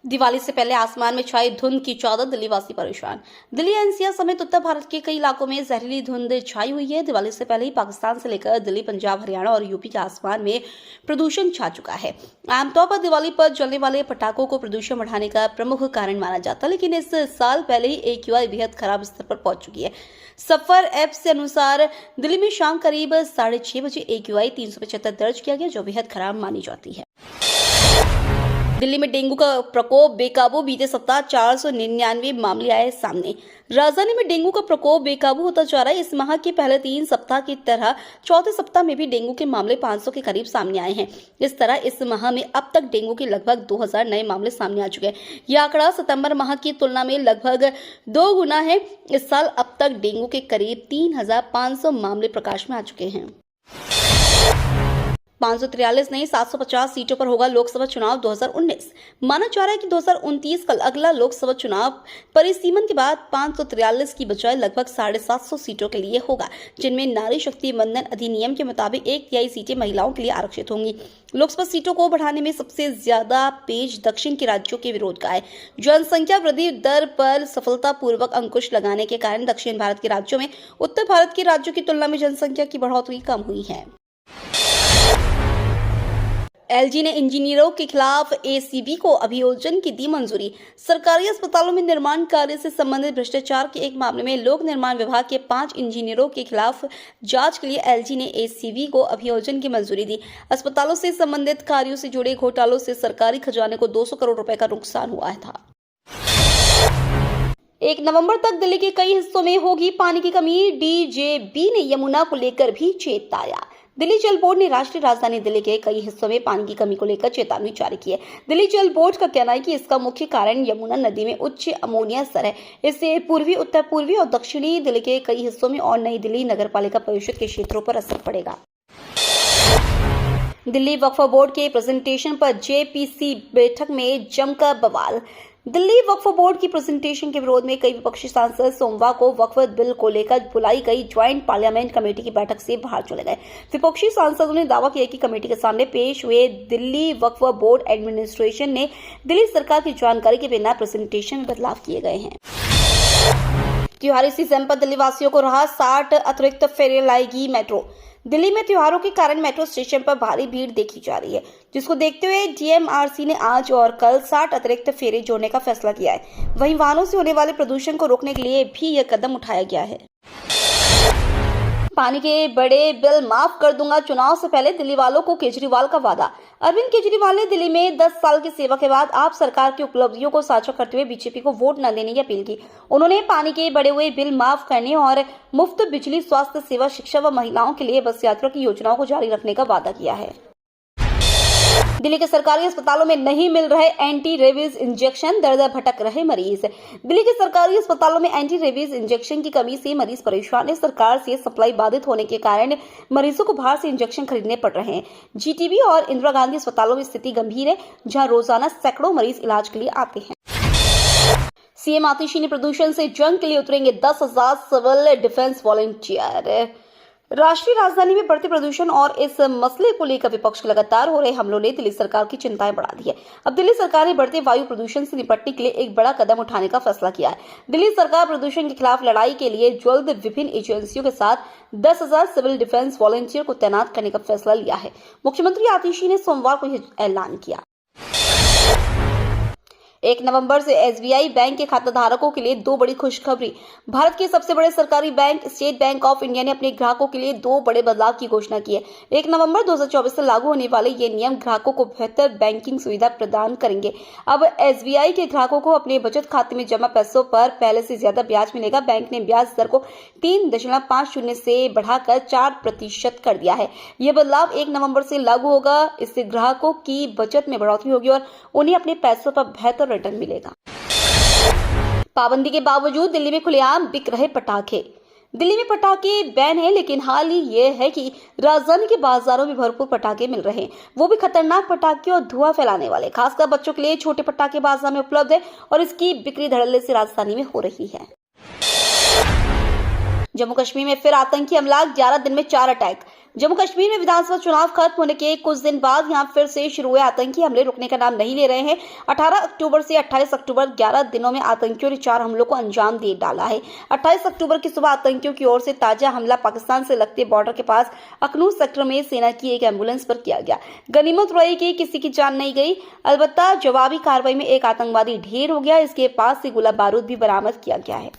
दिवाली से पहले आसमान में छाई धुंध की चादर, दिल्ली वासी परेशान। दिल्ली एनसीआर समेत उत्तर भारत के कई इलाकों में जहरीली धुंध छाई हुई है। दिवाली से पहले ही पाकिस्तान से लेकर दिल्ली, पंजाब, हरियाणा और यूपी के आसमान में प्रदूषण छा चुका है। आमतौर पर दिवाली पर जलने वाले पटाखों को प्रदूषण बढ़ाने का प्रमुख कारण माना जाता है, लेकिन इस साल पहले ही AQI बेहद खराब स्तर पर पहुंच चुकी है। सफर ऐप से अनुसार दिल्ली में शाम करीब 6:30 बजे AQI 375 दर्ज किया गया, जो बेहद खराब मानी जाती है। दिल्ली में डेंगू का प्रकोप बेकाबू, बीते सप्ताह 499 मामले आए सामने। राजधानी में डेंगू का प्रकोप बेकाबू होता जा रहा है। इस माह के पहले 3 सप्ताह की तरह चौथे सप्ताह में भी डेंगू के मामले 500 के करीब सामने आए हैं। इस तरह इस माह में अब तक डेंगू के लगभग 2000 नए मामले सामने आ चुके हैं। यह आंकड़ा सितंबर माह की तुलना में लगभग 2 गुना है। इस साल अब तक डेंगू के करीब 3500 मामले प्रकाश में आ चुके हैं। 543 नहीं 750 सीटों पर होगा लोकसभा चुनाव 2019। माना जा रहा है कि 2029 कल अगला लोकसभा चुनाव परिसीमन के बाद 543 की बजाय लगभग 750 सीटों के लिए होगा, जिनमें नारी शक्ति वंदन अधिनियम के मुताबिक 1/3 सीटें महिलाओं के लिए आरक्षित होंगी। लोकसभा सीटों को बढ़ाने में सबसे ज्यादा पेच दक्षिण के राज्यों के विरोध का है। जनसंख्या वृद्धि दर पर सफलतापूर्वक अंकुश लगाने के कारण दक्षिण भारत के राज्यों में उत्तर भारत के राज्यों की तुलना में जनसंख्या की बढ़ोतरी कम हुई है। LG ने इंजीनियरों के खिलाफ ACB को अभियोजन की दी मंजूरी। सरकारी अस्पतालों में निर्माण कार्य से संबंधित भ्रष्टाचार के एक मामले में लोक निर्माण विभाग के 5 इंजीनियरों के खिलाफ जांच के लिए LG ने ACB को अभियोजन की मंजूरी दी। अस्पतालों से संबंधित कार्यों से जुड़े घोटालों से सरकारी खजाने को 200 करोड़ रुपए का नुकसान हुआ था। 1 नवंबर तक दिल्ली के कई हिस्सों में होगी पानी की कमी। DJB ने यमुना को लेकर भी चेताया। दिल्ली जल बोर्ड ने राष्ट्रीय राजधानी दिल्ली के कई हिस्सों में पानी की कमी को लेकर चेतावनी जारी की है। दिल्ली जल बोर्ड का कहना है कि इसका मुख्य कारण यमुना नदी में उच्च अमोनिया स्तर है। इससे पूर्वी, उत्तर पूर्वी और दक्षिणी दिल्ली के कई हिस्सों में और नई दिल्ली नगरपालिका परिषद के क्षेत्रों पर असर पड़ेगा। दिल्ली वक्फ बोर्ड के प्रेजेंटेशन पर JPC बैठक में जमकर बवाल। दिल्ली वक्फ बोर्ड की प्रेजेंटेशन के विरोध में कई विपक्षी सांसद सोमवार को वक्फ बिल को लेकर बुलाई गई ज्वाइंट पार्लियामेंट कमेटी की बैठक से बाहर चले गए। विपक्षी सांसदों ने दावा किया कि कमेटी के सामने पेश हुए दिल्ली वक्फ बोर्ड एडमिनिस्ट्रेशन ने दिल्ली सरकार की जानकारी के बिना प्रेजेंटेशन में बदलाव किए गए हैं। त्योहारी सीजन पर दिल्ली वासियों को राहत, 60 अतिरिक्त फेरे लाएगी मेट्रो। दिल्ली में त्योहारों के कारण मेट्रो स्टेशन पर भारी भीड़ देखी जा रही है, जिसको देखते हुए DMRC ने आज और कल 60 अतिरिक्त फेरे जोड़ने का फैसला किया है। वहीं वाहनों से होने वाले प्रदूषण को रोकने के लिए भी यह कदम उठाया गया है। पानी के बड़े बिल माफ कर दूंगा, चुनाव से पहले दिल्ली वालों को केजरीवाल का वादा। अरविंद केजरीवाल ने दिल्ली में 10 साल की सेवा के बाद आप सरकार की उपलब्धियों को साझा करते हुए बीजेपी को वोट न देने की अपील की। उन्होंने पानी के बढ़े हुए बिल माफ करने और मुफ्त बिजली, स्वास्थ्य सेवा, शिक्षा व महिलाओं के लिए बस यात्रा की योजनाओं को जारी रखने का वादा किया है। दिल्ली के सरकारी अस्पतालों में नहीं मिल रहे एंटी रेबीज इंजेक्शन, दर भटक रहे मरीज। दिल्ली के सरकारी अस्पतालों में एंटी रेबीज इंजेक्शन की कमी से मरीज परेशान है। सरकार से सप्लाई बाधित होने के कारण मरीजों को बाहर से इंजेक्शन खरीदने पड़ रहे हैं। GTB और इंदिरा गांधी अस्पतालों में स्थिति गंभीर है, जहां रोजाना सैकड़ों मरीज इलाज के लिए आते हैं। CM आतिशी ने प्रदूषण से जंग के लिए उतरेंगे 10,000 सिविल डिफेंस वॉलंटियर। राष्ट्रीय राजधानी में बढ़ते प्रदूषण और इस मसले को लेकर विपक्ष के लगातार हो रहे हमलों ने दिल्ली सरकार की चिंताएं बढ़ा दी है। अब दिल्ली सरकार ने बढ़ते वायु प्रदूषण से निपटने के लिए एक बड़ा कदम उठाने का फैसला किया है। दिल्ली सरकार प्रदूषण के खिलाफ लड़ाई के लिए जल्द विभिन्न एजेंसियों के साथ 10,000 सिविल डिफेंस वॉलंटियर को तैनात करने का फैसला लिया है। मुख्यमंत्री आतिशी ने सोमवार को यह ऐलान किया। 1 नवंबर से SBI बैंक के खाताधारकों के लिए 2 बड़ी खुशखबरी। भारत के सबसे बड़े सरकारी bank state bank of India ने अपने ग्राहकों के लिए 2 बड़े बदलाव की घोषणा की है। 1 नवंबर 2024 से लागू होने वाले ये नियम ग्राहकों को बेहतर बैंकिंग सुविधा प्रदान करेंगे। अब SBI के ग्राहकों को अपने बचत खाते में जमा पैसों पर पहले से ज्यादा ब्याज मिलेगा। बैंक ने ब्याज दर को 3.50 से बढ़ाकर 4% कर दिया है। यह बदलाव 1 नवंबर से लागू होगा। इससे ग्राहकों की बचत में बढ़ोतरी होगी और उन्हें अपने पैसों पर बेहतर रिटर्न मिलेगा। पाबंदी के बावजूद दिल्ली में खुलेआम बिक रहे पटाखे। दिल्ली में पटाखे बैन है, लेकिन हाल ही ये है कि राजधानी के बाजारों में भरपूर पटाखे मिल रहे हैं, वो भी खतरनाक पटाखे और धुआं फैलाने वाले। खासकर बच्चों के लिए छोटे पटाखे बाजार में उपलब्ध है और इसकी बिक्री धड़ल्ले से राजधानी में हो रही है। जम्मू कश्मीर में फिर आतंकी हमला, 11 दिन में 4 अटैक। जम्मू कश्मीर में विधानसभा चुनाव खत्म होने के कुछ दिन बाद यहां फिर से शुरू हुए आतंकी हमले रुकने का नाम नहीं ले रहे हैं। 18 अक्टूबर से 28 अक्टूबर 11 दिनों में आतंकियों ने 4 हमलों को अंजाम दे डाला है। 28 अक्टूबर की सुबह आतंकियों की ओर से ताजा हमला पाकिस्तान से लगते बॉर्डर के पास अखनूर सेक्टर में सेना की एक एम्बुलेंस पर किया गया। गनीमत रही कि किसी की जान नहीं गई, अलबत्ता जवाबी कार्रवाई में एक आतंकवादी ढेर हो गया। इसके पास से गोला बारूद भी बरामद किया गया है।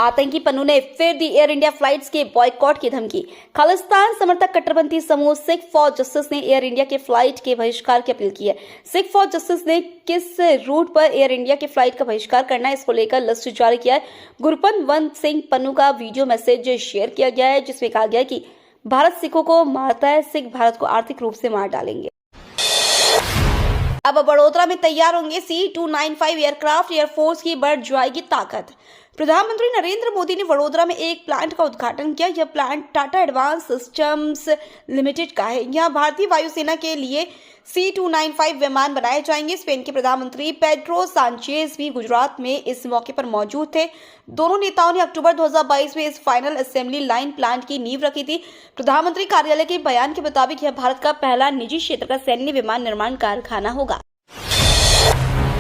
आतंकी पन्नू ने फिर दी एयर इंडिया फ्लाइट्स के बॉयकॉट की धमकी। खालिस्तान समर्थक कट्टरपंथी समूह सिख फॉर जस्टिस ने एयर इंडिया के फ्लाइट के बहिष्कार की अपील की है। सिख फॉर जस्टिस ने किस रूट पर एयर इंडिया के फ्लाइट का बहिष्कार करना है, इसको लेकर लिस्ट जारी किया है। गुरपतवंत सिंह पन्नू का वीडियो मैसेज शेयर किया गया है, जिसमें कहा गया है कि भारत सिखों को मारता है, सिख भारत को आर्थिक रूप से मार डालेंगे। अब बड़ोदरा में तैयार होंगे C-295 एयरक्राफ्ट, एयरफोर्स की बढ़ जाएगी ताकत। प्रधानमंत्री नरेंद्र मोदी ने वडोदरा में एक प्लांट का उद्घाटन किया। यह plant Tata advance systems limited का है। यहां भारतीय वायुसेना के लिए C-295 विमान बनाए जाएंगे। स्पेन के प्रधानमंत्री पेड्रो सांचेज भी गुजरात में इस मौके पर मौजूद थे। दोनों नेताओं ने अक्टूबर 2022 में इस फाइनल असेंबली लाइन प्लांट की नींव रखी थी। प्रधानमंत्री कार्यालय के बयान के मुताबिक यह भारत का पहला निजी क्षेत्र का सैन्य विमान निर्माण कारखाना होगा।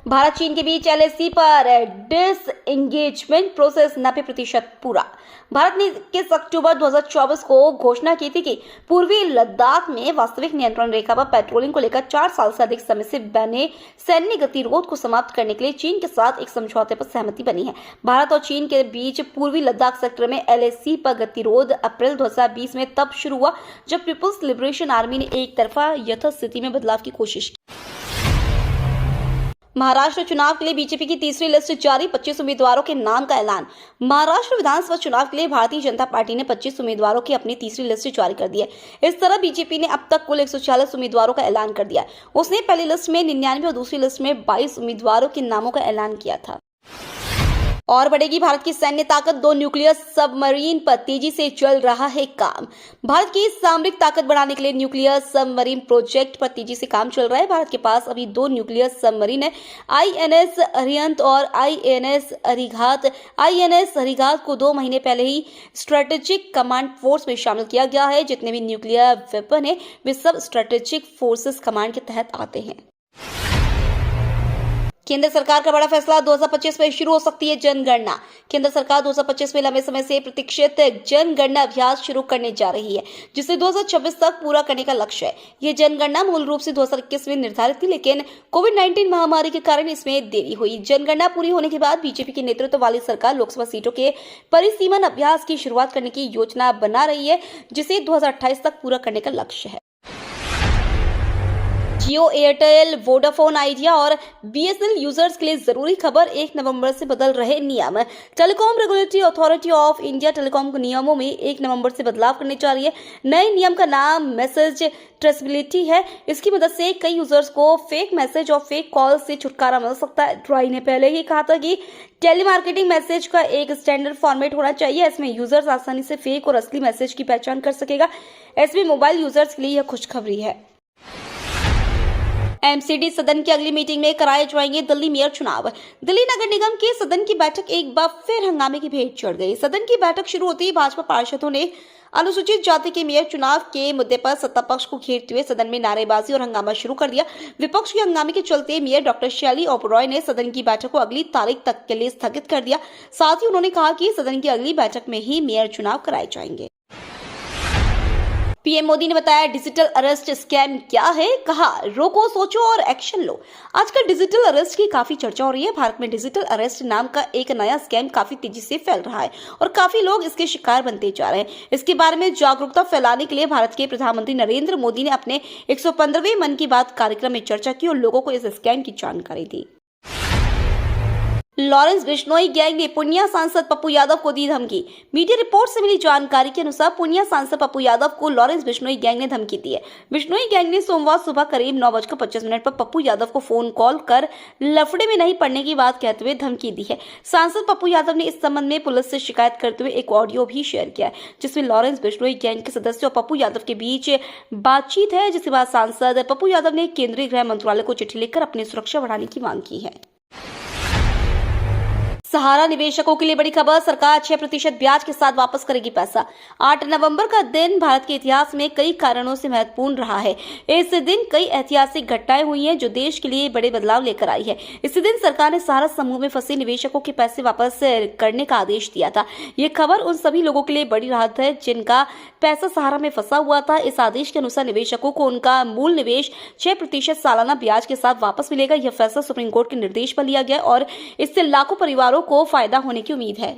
भारत चीन के बीच LAC पर डिसएंगेजमेंट प्रोसेस 90% पूरा। भारत ने 21 अक्टूबर 2024 को घोषणा की थी कि पूर्वी लद्दाख में वास्तविक नियंत्रण रेखा पर पेट्रोलिंग को लेकर 4 साल से अधिक समय से बने सैन्य गतिरोध को समाप्त करने के लिए चीन के साथ एक समझौते पर सहमति बनी है। भारत और चीन के बीच पूर्वी लद्दाख सेक्टर में LAC पर गतिरोध अप्रैल 2020 में तब शुरू हुआ जब पीपुल्स लिबरेशन आर्मी ने एक तरफा यथास्थिति में बदलाव की कोशिश की। महाराष्ट्र चुनाव के लिए बीजेपी की तीसरी लिस्ट जारी, 25 उम्मीदवारों के नाम का ऐलान। महाराष्ट्र विधानसभा चुनाव के लिए भारतीय जनता पार्टी ने 25 उम्मीदवारों की अपनी तीसरी लिस्ट जारी कर दी है। इस तरह बीजेपी ने अब तक कुल 140 उम्मीदवारों का ऐलान कर दिया है। उसने पहली लिस्ट में 99 और दूसरी लिस्ट में 22 उम्मीदवारों के नामों का ऐलान किया था। और बढ़ेगी भारत की सैन्य ताकत, 2 न्यूक्लियर सबमरीन पर तेजी से चल रहा है काम। भारत की सामरिक ताकत बढ़ाने के लिए न्यूक्लियर सबमरीन प्रोजेक्ट पर तेजी से काम चल रहा है। भारत के पास अभी 2 न्यूक्लियर सबमरीन है, INS अरिहंत और INS अरिघात। INS अरिघात को 2 महीने पहले ही स्ट्रेटेजिक कमांड फोर्स में शामिल किया गया है। जितने भी न्यूक्लियर वेपन है वे सब स्ट्रेटेजिक फोर्सेस कमांड के तहत आते हैं। केंद्र सरकार का बड़ा फैसला, 2025 में शुरू हो सकती है जनगणना। केंद्र सरकार 2025 में लंबे समय से प्रतीक्षित जनगणना अभ्यास शुरू करने जा रही है, जिसे 2026 तक पूरा करने का लक्ष्य है। ये जनगणना मूल रूप से 2021 में निर्धारित थी, लेकिन कोविड-19 महामारी के कारण इसमें देरी हुई। जनगणना पूरी होने के बाद बीजेपी के नेतृत्व वाली सरकार लोकसभा सीटों के परिसीमन अभ्यास की शुरुआत करने की योजना बना रही है, जिसे 2028 तक पूरा करने का लक्ष्य है। जियो, एयरटेल, वोडाफोन आइडिया और BSNL यूजर्स के लिए जरूरी खबर, 1 नवंबर से बदल रहे नियम। Telecom regulatory authority of India telecom नियमों में 1 नवंबर से बदलाव करने जा रही है। नए नियम का नाम मैसेज ट्रेसेबिलिटी है। इसकी मदद से कई यूजर्स को फेक मैसेज और फेक कॉल से छुटकारा मिल सकता है। ट्राई ने पहले ही कहा था कि टेलीमार्केटिंग मैसेज का एक स्टैंडर्ड फॉर्मेट होना चाहिए। इसमें यूजर्स आसानी से फेक और असली मैसेज की पहचान कर सकेगा। ऐसे में मोबाइल यूजर्स के लिए यह खुशखबरी है। MCD सदन की अगली मीटिंग में कराए जाएंगे दिल्ली मेयर चुनाव। दिल्ली नगर निगम के सदन की बैठक एक बार फिर हंगामे की भेंट चढ़ गई। सदन की बैठक शुरू होते ही भाजपा पार्षदों ने अनुसूचित जाति के मेयर चुनाव के मुद्दे पर सत्ता पक्ष को घेरते हुए सदन में नारेबाजी और हंगामा शुरू कर दिया। विपक्ष के हंगामे के चलते मेयर डॉक्टर शैली ओबरॉय ने सदन की बैठक को अगली तारीख तक के लिए स्थगित कर दिया। साथ ही उन्होंने कहा कि सदन की अगली बैठक में ही मेयर चुनाव कराए जाएंगे। पीएम मोदी ने बताया डिजिटल अरेस्ट स्कैम क्या है, कहा रोको, सोचो और एक्शन लो। आजकल डिजिटल अरेस्ट की काफी चर्चा हो रही है। भारत में डिजिटल अरेस्ट नाम का एक नया स्कैम काफी तेजी से फैल रहा है और काफी लोग इसके शिकार बनते जा रहे हैं। इसके बारे में जागरूकता फैलाने के लिए भारत के प्रधानमंत्री नरेंद्र मोदी ने अपने 115वें मन की बात कार्यक्रम में चर्चा की और लोगों को इस स्कैम की जानकारी दी। लॉरेंस बिश्नोई गैंग ने पूर्णिया सांसद पप्पू यादव को दी धमकी। मीडिया रिपोर्ट से मिली जानकारी के अनुसार पूर्णिया सांसद पप्पू यादव को लॉरेंस बिश्नोई गैंग ने धमकी दी है। बिश्नोई गैंग ने सोमवार सुबह करीब 9:25 पर पप्पू यादव को फोन कॉल कर लफड़े में नहीं पड़ने की बात कहते हुए धमकी दी है। सांसद पप्पू यादव ने इस संबंध में पुलिस से शिकायत करते हुए एक ऑडियो भी शेयर किया है, जिसमें लॉरेंस बिश्नोई गैंग के सदस्य और पप्पू यादव के बीच बातचीत है, जिसके बाद सांसद पप्पू यादव ने केंद्रीय गृह मंत्रालय को चिट्ठी लिखकर अपनी सुरक्षा बढ़ाने की मांग की है। सहारा निवेशकों के लिए बड़ी खबर, सरकार 6% ब्याज के साथ वापस करेगी पैसा। 8 नवंबर का दिन भारत के इतिहास में कई कारणों से महत्वपूर्ण रहा है। इस दिन कई ऐतिहासिक घटनाएं हुई हैं जो देश के लिए बड़े बदलाव लेकर आई है। इस दिन सरकार ने सहारा समूह में फंसे निवेशकों के पैसे वापस करने का आदेश दिया था। ये खबर उन सभी लोगों के लिए बड़ी राहत है जिनका पैसा सहारा में फंसा हुआ था। इस आदेश के अनुसार निवेशकों को उनका मूल निवेश 6% सालाना ब्याज के साथ वापस मिलेगा। यह फैसला सुप्रीम कोर्ट के निर्देश पर लिया गया और इससे लाखों परिवारों को फायदा होने की उम्मीद है।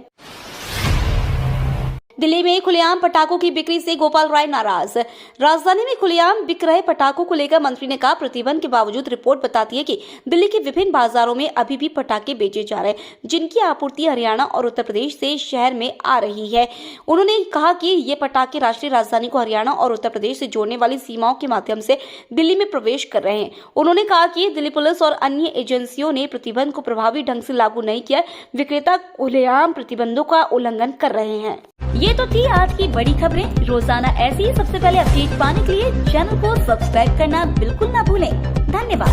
दिल्ली में खुलेआम पटाखों की बिक्री से गोपाल राय नाराज। राजधानी में खुलेआम बिक रहे पटाखों को लेकर मंत्री ने कहा, प्रतिबंध के बावजूद रिपोर्ट बताती है कि दिल्ली के विभिन्न बाजारों में अभी भी पटाखे बेचे जा रहे हैं जिनकी आपूर्ति हरियाणा और उत्तर प्रदेश से शहर में आ रही है। उन्होंने कहा कि ये पटाखे राष्ट्रीय राजधानी को हरियाणा और उत्तर प्रदेश से जोड़ने वाली सीमाओं के माध्यम से दिल्ली में प्रवेश कर रहे हैं। उन्होंने कहा कि दिल्ली पुलिस और अन्य एजेंसियों ने प्रतिबंध को प्रभावी ढंग से लागू नहीं किया। विक्रेता खुलेआम प्रतिबंधों का उल्लंघन कर रहे हैं। ये तो थी आज की बड़ी खबरें। रोजाना ऐसी ही सबसे पहले अपडेट पाने के लिए चैनल को सब्सक्राइब करना बिल्कुल ना भूलें। धन्यवाद।